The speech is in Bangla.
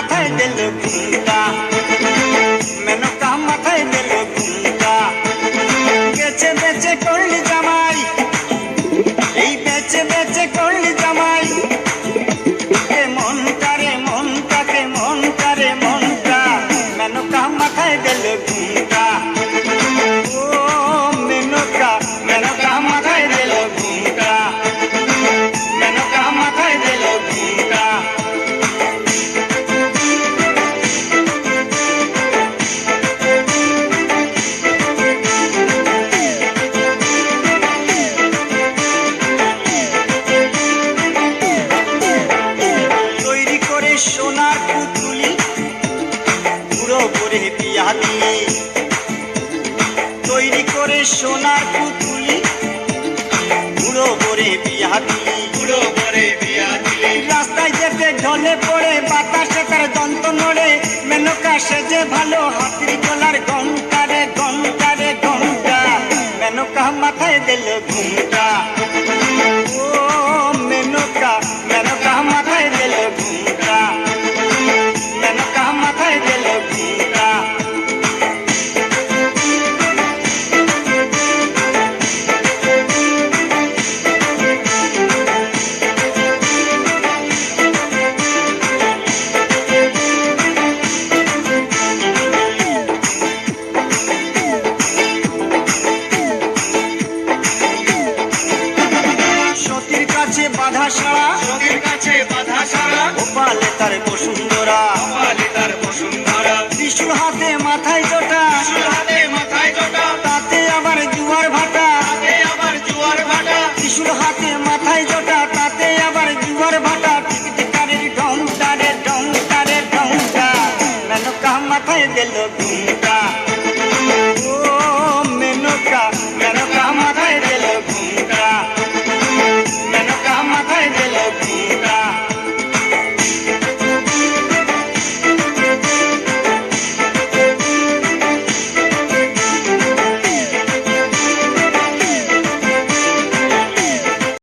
মাথায় দিল ঘুমটা, মেনকা মাথায় দিল ঘুমটা। বেচে বেচে করলি জামাই, এই বেচে বেচে করলি জামাই, এ মনটা রে মনটা, কে মনটা রে মনটা, মেনকা মাথায় দিল ঘুমটা। ও মেনকা, মেনকা মাথায় দিল ঘুমটা, মেনকা মাথায় দিল ঘুমটা। তৈরি করে সোনার পুতুলি, বুড়ো করে বিয়া দিলি। তৈরি করে সোনার পুতুলি, বুড়ো করে বিয়া দিলি। বুড়ো করে বিয়া দিলি। রাস্তায় যেতে ঢলে পড়ে বাতাসে তার দন্ত নড়ে, মেনকা সেজে ভালো হাতির গলার ঘন্টা রে ঘন্টা রে ঘন্টা, মেনকা মাথায় দিল ঘুমটা। ও মেনকা, মেনকা মাথায় দিল ঘুমটা, মেনকা মাথায় দিল ঘুমটা। সতীর কাছে বাধা সারা, সতীর কাছে বাধা সারা, গোপালে তার বসুন্ধরা। কপালে তার বসুন্ধরা। ত্রিশূল হাতে মাথায় জোটা, ত্রিশূল হাতে মাথায় জোটা, তাতে আবার জুয়ার ভাটা। হাতে আবার জোয়ার ভাটা। ত্রিশূল হাতে মাথায় জোটা, তাতে আবার জুয়ার ভাটা। টিকটিকারের ঢংটা রে ঢংটা রে ঢংটা, মেনকা মাথায় দিল ঘুমটা।